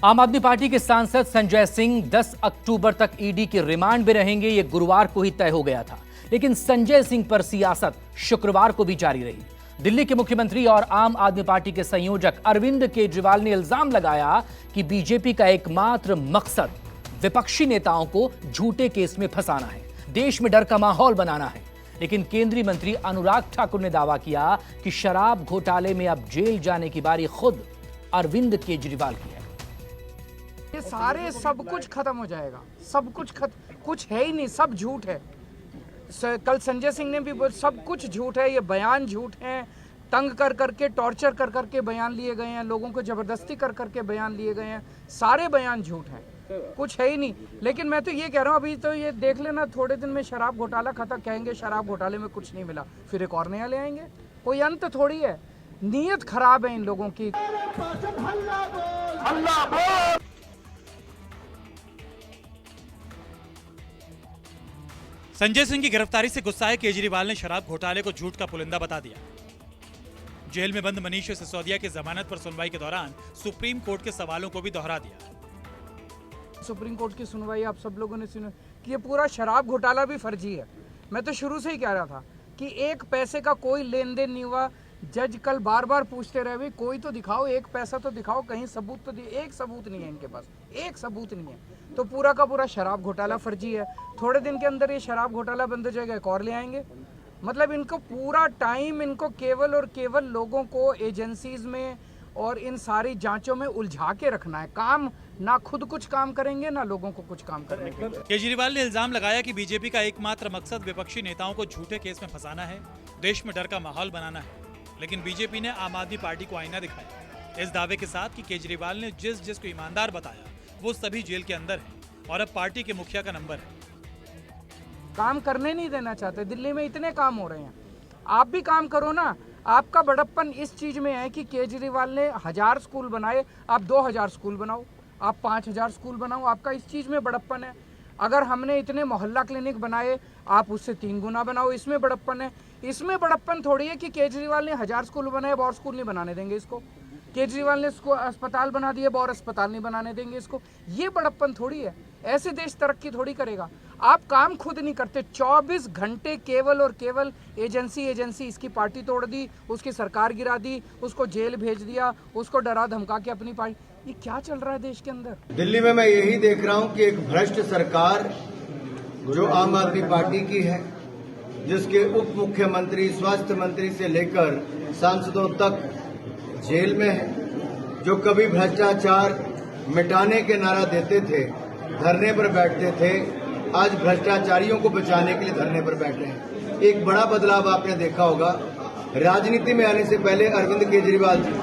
आम आदमी पार्टी के सांसद संजय सिंह 10 अक्टूबर तक ईडी के रिमांड में रहेंगे, यह गुरुवार को ही तय हो गया था। लेकिन संजय सिंह पर सियासत शुक्रवार को भी जारी रही। दिल्ली के मुख्यमंत्री और आम आदमी पार्टी के संयोजक अरविंद केजरीवाल ने इल्जाम लगाया कि बीजेपी का एकमात्र मकसद विपक्षी नेताओं को झूठे केस में फंसाना है, देश में डर का माहौल बनाना है। लेकिन केंद्रीय मंत्री अनुराग ठाकुर ने दावा किया कि शराब घोटाले में अब जेल जाने की बारी खुद अरविंद केजरीवाल की है। ये सारे सब कुछ खत्म हो जाएगा, सब कुछ कुछ है ही नहीं, सब झूठ है। कल संजय सिंह ने भी सब कुछ झूठ है, ये बयान झूठ हैं, तंग कर करके टॉर्चर कर करके बयान लिए गए हैं, लोगों को जबरदस्ती कर करके बयान लिए गए हैं, सारे बयान झूठ हैं, कुछ है ही नहीं। लेकिन मैं तो ये कह रहा हूँ, अभी तो ये देख लेना, थोड़े दिन में शराब घोटाला खत्म, कहेंगे शराब घोटाले में कुछ नहीं मिला, फिर एक और नया ले आएंगे। कोई अंत थोड़ी है, नीयत खराब है इन लोगों की। संजय सिंह की गिरफ्तारी से गुस्साए केजरीवाल ने शराब घोटाले को झूठ का पुलिंदा बता दिया। जेल में बंद मनीष सिसोदिया की जमानत पर सुनवाई के दौरान सुप्रीम कोर्ट के सवालों को भी दोहरा दिया। सुप्रीम कोर्ट की सुनवाई आप सब लोगों ने सुना कि ये पूरा शराब घोटाला भी फर्जी है। मैं तो शुरू से ही कह रहा था कि एक पैसे का कोई लेन देन नहीं हुआ। जज कल बार बार पूछते रहे, भाई कोई तो दिखाओ, एक पैसा तो दिखाओ, कहीं सबूत तो दिए। एक सबूत नहीं है इनके पास, एक सबूत नहीं है। तो पूरा का पूरा शराब घोटाला फर्जी है। थोड़े दिन के अंदर ये शराब घोटाला बंद हो जाएगा, एक और ले आएंगे। मतलब इनको पूरा टाइम, इनको केवल और केवल लोगों को एजेंसीज में और इन सारी जांचों में उलझा के रखना है। काम ना खुद कुछ काम करेंगे, ना लोगों को कुछ काम करने के लिए। केजरीवाल ने इल्जाम लगाया कि बीजेपी का एकमात्र मकसद विपक्षी नेताओं को झूठे केस में फंसाना है, देश में डर का माहौल बनाना है। लेकिन बीजेपी ने आम आदमी पार्टी को आईना दिखाया, इस दावे के साथ कि केजरीवाल ने जिसको ईमानदार बताया वो सभी जेल के अंदर है और अब पार्टी के मुखिया का नंबर है। काम करने नहीं देना चाहते। दिल्ली में इतने काम हो रहे हैं, आप भी काम करो ना। आपका बड़प्पन इस चीज में है कि केजरीवाल ने 1000 स्कूल बनाए, आप 2000 स्कूल बनाओ, आप 5000 स्कूल बनाओ। आपका इस चीज में बड़प्पन है। अगर हमने इतने मोहल्ला क्लिनिक बनाए, आप उससे 3 गुना बनाओ, इसमें बड़प्पन है। इसमें बड़प्पन थोड़ी है कि केजरीवाल ने 1000 स्कूल बनाए, अब और स्कूल नहीं बनाने देंगे इसको। केजरीवाल ने इसको अस्पताल बना दिए, अब और अस्पताल नहीं बनाने देंगे इसको। ये बड़प्पन थोड़ी है। ऐसे देश तरक्की थोड़ी करेगा। आप काम खुद नहीं करते। 24 घंटे केवल और केवल एजेंसी इसकी पार्टी तोड़ दी, उसकी सरकार गिरा दी, उसको जेल भेज दिया, उसको डरा धमका के अपनी पार्टी। ये क्या चल रहा है देश के अंदर? दिल्ली में मैं यही देख रहा हूं कि एक भ्रष्ट सरकार जो आम आदमी पार्टी की है, जिसके उप मुख्यमंत्री, स्वास्थ्य मंत्री से लेकर सांसदों तक जेल में है, जो कभी भ्रष्टाचार मिटाने के नारा देते थे, धरने पर बैठते थे, आज भ्रष्टाचारियों को बचाने के लिए धरने पर बैठे हैं। एक बड़ा बदलाव आपने देखा होगा। राजनीति में आने से पहले अरविंद केजरीवाल जी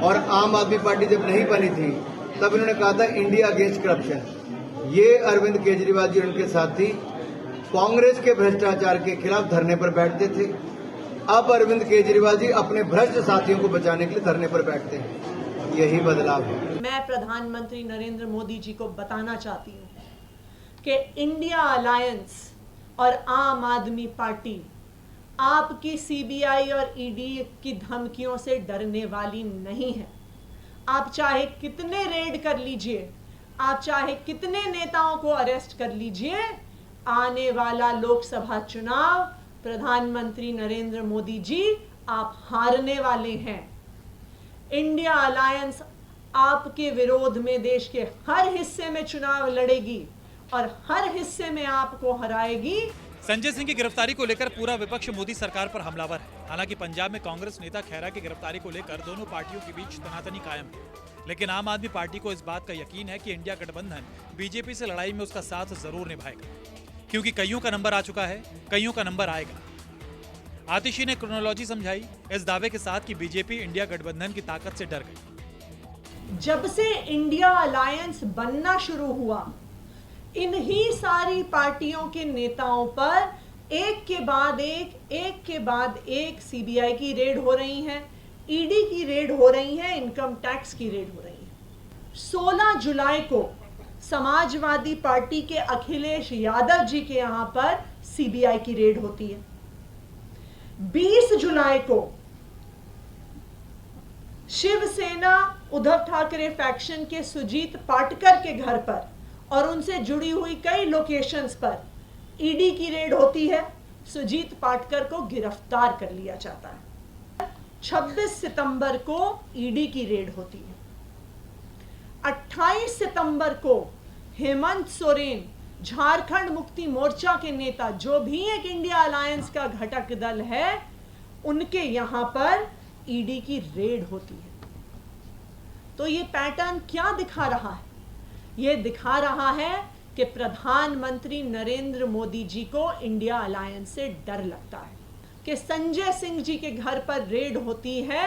और आम आदमी पार्टी जब नहीं बनी थी, तब इन्होंने कहा था इंडिया अगेंस्ट करप्शन। ये अरविंद केजरीवाल जी और उनके साथी कांग्रेस के भ्रष्टाचार के खिलाफ धरने पर बैठते थे। अब अरविंद केजरीवाल जी अपने भ्रष्ट साथियों को बचाने के लिए धरने पर बैठते हैं। यही बदलाव है। मैं प्रधानमंत्री नरेंद्र मोदी जी को बताना चाहती हूँ कि इंडिया अलायंस और आम आदमी पार्टी आपकी सीबीआई और ईडी की धमकियों से डरने वाली नहीं है। आप चाहे कितने रेड कर लीजिए, आप चाहे कितने नेताओं को अरेस्ट कर लीजिए, आने वाला लोकसभा चुनाव प्रधानमंत्री नरेंद्र मोदी जी आप हारने वाले हैं। इंडिया अलायंस आपके विरोध में देश के हर हिस्से में चुनाव लड़ेगी और हर हिस्से में आपको हराएगी। संजय सिंह की गिरफ्तारी को लेकर पूरा विपक्ष मोदी सरकार पर हमलावर है। हालांकि पंजाब में कांग्रेस नेता खैरा की गिरफ्तारी को लेकर दोनों पार्टियों के बीच तनातनी कायम है। लेकिन आम आदमी पार्टी को इस बात का यकीन है कि इंडिया गठबंधन बीजेपी से लड़ाई में उसका साथ जरूर निभाएगा, क्योंकि कईयों का नंबर आ चुका है, कईयों का नंबर आएगा। आतिशी ने क्रोनोलॉजी समझाई इस दावे के साथ कि बीजेपी इंडिया गठबंधन की ताकत से डर गई। जब से इंडिया अलायंस बनना शुरू हुआ, इन्हीं सारी पार्टियों के नेताओं पर एक के बाद एक सीबीआई की रेड हो रही है, ईडी की रेड हो रही है, इनकम टैक्स की रेड हो रही है। 16 जुलाई को समाजवादी पार्टी के अखिलेश यादव जी के यहां पर सीबीआई की रेड होती है। 20 जुलाई को शिवसेना उद्धव ठाकरे फैक्शन के सुजीत पाटकर के घर पर और उनसे जुड़ी हुई कई लोकेशंस पर ईडी की रेड होती है। सुजीत पाटकर को गिरफ्तार कर लिया जाता है। 26 सितंबर को ईडी की रेड होती है। 28 सितंबर को हेमंत सोरेन, झारखंड मुक्ति मोर्चा के नेता, जो भी एक इंडिया अलायंस का घटक दल है, उनके यहां पर ईडी की रेड होती है। तो ये पैटर्न क्या दिखा रहा है? ये दिखा रहा है कि प्रधानमंत्री नरेंद्र मोदी जी को इंडिया अलायंस से डर लगता है कि संजय सिंह जी के घर पर रेड होती है,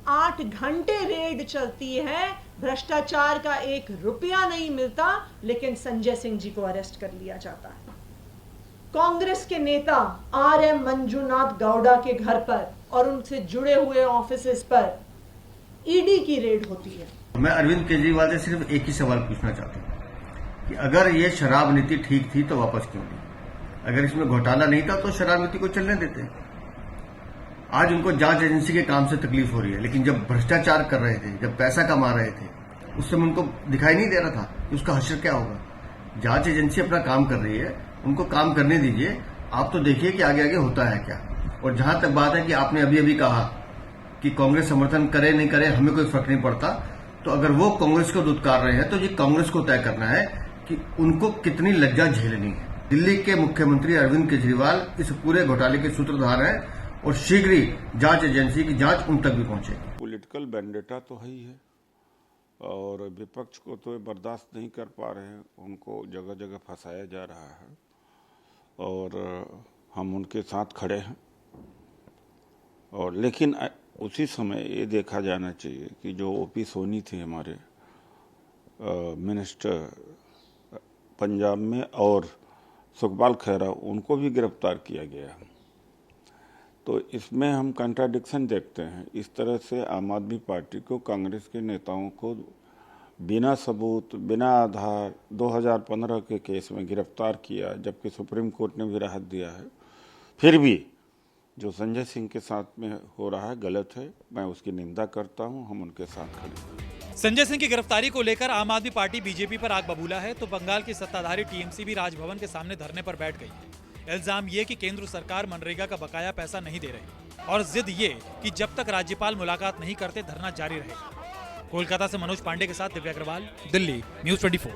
8 घंटे रेड चलती है, भ्रष्टाचार का 1 रुपया नहीं मिलता, लेकिन संजय सिंह जी को अरेस्ट कर लिया जाता है। कांग्रेस के नेता RM मंजूनाथ गौड़ा के घर पर और उनसे जुड़े हुए ऑफिसेस पर ईडी की रेड होती है। मैं अरविंद केजरीवाल से सिर्फ एक ही सवाल पूछना चाहता हूँ कि अगर ये शराब नीति ठीक थी तो वापस क्यों नहीं? अगर इसमें घोटाला नहीं था तो शराब नीति को चलने देते। आज उनको जांच एजेंसी के काम से तकलीफ हो रही है, लेकिन जब भ्रष्टाचार कर रहे थे, जब पैसा कमा रहे थे, उस समय उनको दिखाई नहीं दे रहा था कि उसका हश्र क्या होगा। जांच एजेंसी अपना काम कर रही है, उनको काम करने दीजिए। आप तो देखिए कि आगे आगे होता है क्या। और जहां तक बात है कि आपने अभी अभी कहा कि कांग्रेस समर्थन करे नहीं करे हमें कोई फर्क नहीं पड़ता, तो अगर वो कांग्रेस को दुत्कार रहे हैं तो ये कांग्रेस को तय करना है कि उनको कितनी लज्जा झेलनी है। दिल्ली के मुख्यमंत्री अरविंद केजरीवाल इस पूरे घोटाले के सूत्रधार हैं और शीघ्र ही जांच एजेंसी की जांच उन तक भी पहुंचेगी। पॉलिटिकल वेंडेटा तो है ही है और विपक्ष को तो बर्दाश्त नहीं कर पा रहे हैं, उनको जगह जगह फंसाया जा रहा है और हम उनके साथ खड़े हैं। और लेकिन उसी समय ये देखा जाना चाहिए कि जो ओपी सोनी थे हमारे मिनिस्टर पंजाब में और सुखपाल खैरा, उनको भी गिरफ्तार किया गया। तो इसमें हम कंट्राडिक्शन देखते हैं। इस तरह से आम आदमी पार्टी को, कांग्रेस के नेताओं को बिना सबूत, बिना आधार 2015 के केस में गिरफ्तार किया, जबकि सुप्रीम कोर्ट ने भी राहत दिया है। फिर भी जो संजय सिंह के साथ में हो रहा है गलत है, मैं उसकी निंदा करता हूं, हम उनके साथ खड़े हैं। संजय सिंह की गिरफ्तारी को लेकर आम आदमी पार्टी बीजेपी पर आग बबूला है, तो बंगाल की सत्ताधारी टीएमसी भी राजभवन के सामने धरने पर बैठ गई है। इल्जाम ये कि केंद्र सरकार मनरेगा का बकाया पैसा नहीं दे रही और जिद ये कि जब तक राज्यपाल मुलाकात नहीं करते धरना जारी रहेगा। कोलकाता से मनोज पांडे के साथ दिव्या अग्रवाल, दिल्ली, न्यूज़ 24।